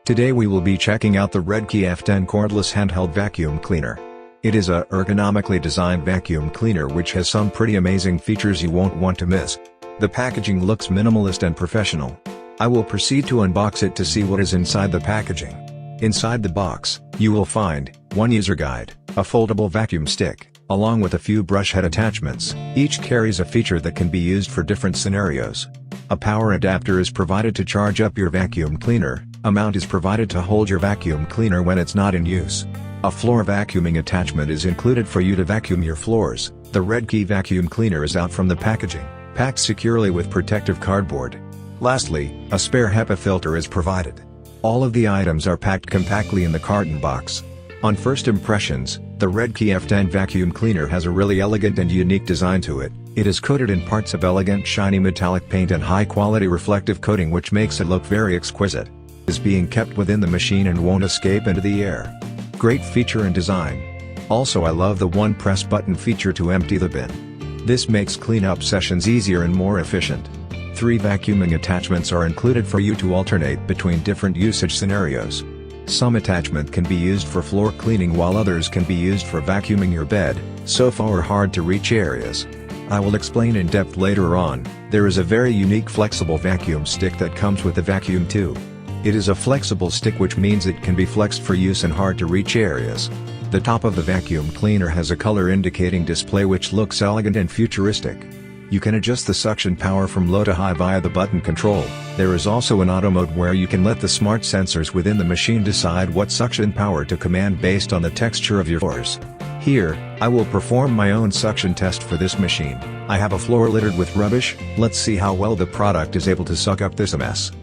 Today we will be checking out the Redkey F10 cordless handheld vacuum cleaner. It is a ergonomically designed vacuum cleaner which has some pretty amazing features you won't want to miss. The packaging looks minimalist and professional. I will proceed to unbox it to see what is inside the packaging. Inside the box, you will find one user guide, a foldable vacuum stick, along with a few brush head attachments. Each carries a feature that can be used for different scenarios. A power adapter is provided to charge up your vacuum cleaner. A mount is provided to hold your vacuum cleaner when it's not in use. A floor vacuuming attachment is included for you to vacuum your floors. The Redkey vacuum cleaner is out from the packaging, packed securely with protective cardboard. Lastly, a spare HEPA filter is provided. All of the items are packed compactly in the carton box. On first impressions, the Redkey F10 vacuum cleaner has a really elegant and unique design to it. It is coated in parts of elegant shiny metallic paint and high-quality reflective coating which makes it look very exquisite. Is being kept within the machine and won't escape into the air. Great feature and design. Also, I love the one press button feature to empty the bin. This makes cleanup sessions easier and more efficient. 3 vacuuming attachments are included for you to alternate between different usage scenarios. Some attachment can be used for floor cleaning while others can be used for vacuuming your bed, sofa or hard to reach areas. I will explain in depth later on. There is a very unique flexible vacuum stick that comes with the vacuum too. It is a flexible stick which means it can be flexed for use in hard-to-reach areas. The top of the vacuum cleaner has a color indicating display which looks elegant and futuristic. You can adjust the suction power from low to high via the button control. There is also an auto mode where you can let the smart sensors within the machine decide what suction power to command based on the texture of your floors. Here, I will perform my own suction test for this machine. I have a floor littered with rubbish. Let's see how well the product is able to suck up this mess.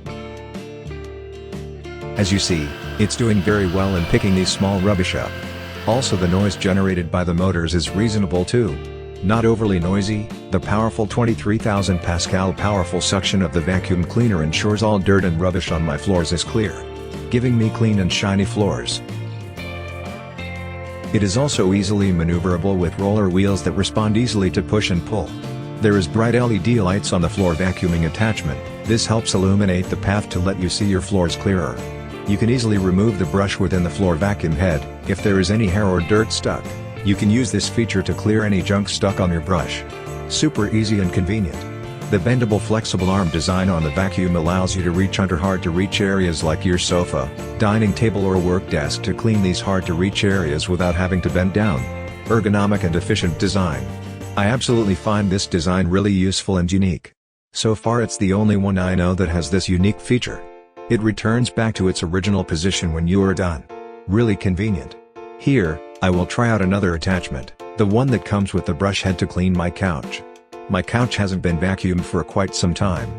As you see, it's doing very well in picking these small rubbish up. Also, the noise generated by the motors is reasonable too. Not overly noisy. The powerful 23,000 Pascal powerful suction of the vacuum cleaner ensures all dirt and rubbish on my floors is clear, giving me clean and shiny floors. It is also easily maneuverable with roller wheels that respond easily to push and pull. There is bright LED lights on the floor vacuuming attachment. This helps illuminate the path to let you see your floors clearer. You can easily remove the brush within the floor vacuum head. If there is any hair or dirt stuck, you can use this feature to clear any junk stuck on your brush. Super easy and convenient. The bendable flexible arm design on the vacuum allows you to reach under hard-to-reach areas like your sofa, dining table or work desk to clean these hard-to-reach areas without having to bend down. Ergonomic and efficient design. I absolutely find this design really useful and unique. So far it's the only one I know that has this unique feature. It returns back to its original position when you are done. Really convenient. Here, I will try out another attachment, the one that comes with the brush head to clean my couch. My couch hasn't been vacuumed for quite some time.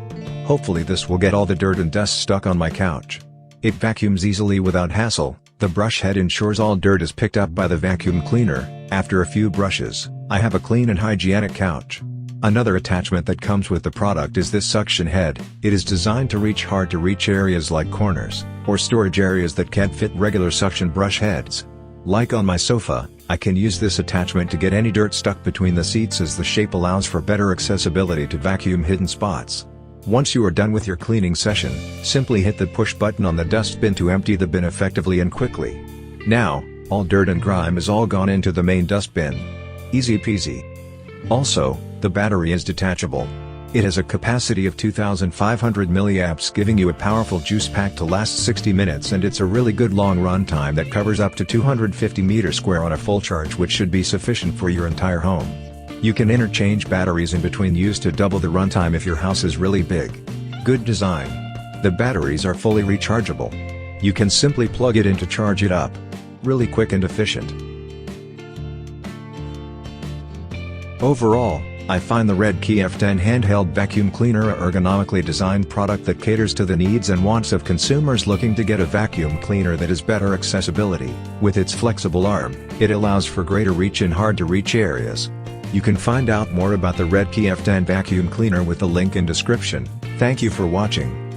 Hopefully this will get all the dirt and dust stuck on my couch. It vacuums easily without hassle. The brush head ensures all dirt is picked up by the vacuum cleaner. After a few brushes, I have a clean and hygienic couch. Another attachment that comes with the product is this suction head. It is designed to reach hard-to-reach areas like corners, or storage areas that can't fit regular suction brush heads. Like on my sofa, I can use this attachment to get any dirt stuck between the seats as the shape allows for better accessibility to vacuum hidden spots. Once you are done with your cleaning session, simply hit the push button on the dustbin to empty the bin effectively and quickly. Now, all dirt and grime is all gone into the main dustbin. Easy peasy. Also, the battery is detachable. It has a capacity of 2500 mAh giving you a powerful juice pack to last 60 minutes and it's a really good long run time that covers up to 250 meters square on a full charge which should be sufficient for your entire home. You can interchange batteries in between use to double the runtime if your house is really big. Good design. The batteries are fully rechargeable. You can simply plug it in to charge it up. Really quick and efficient. Overall, I find the Redkey F10 handheld vacuum cleaner a ergonomically designed product that caters to the needs and wants of consumers looking to get a vacuum cleaner that is better accessibility. With its flexible arm, it allows for greater reach in hard-to-reach areas. You can find out more about the Redkey F10 vacuum cleaner with the link in description. Thank you for watching.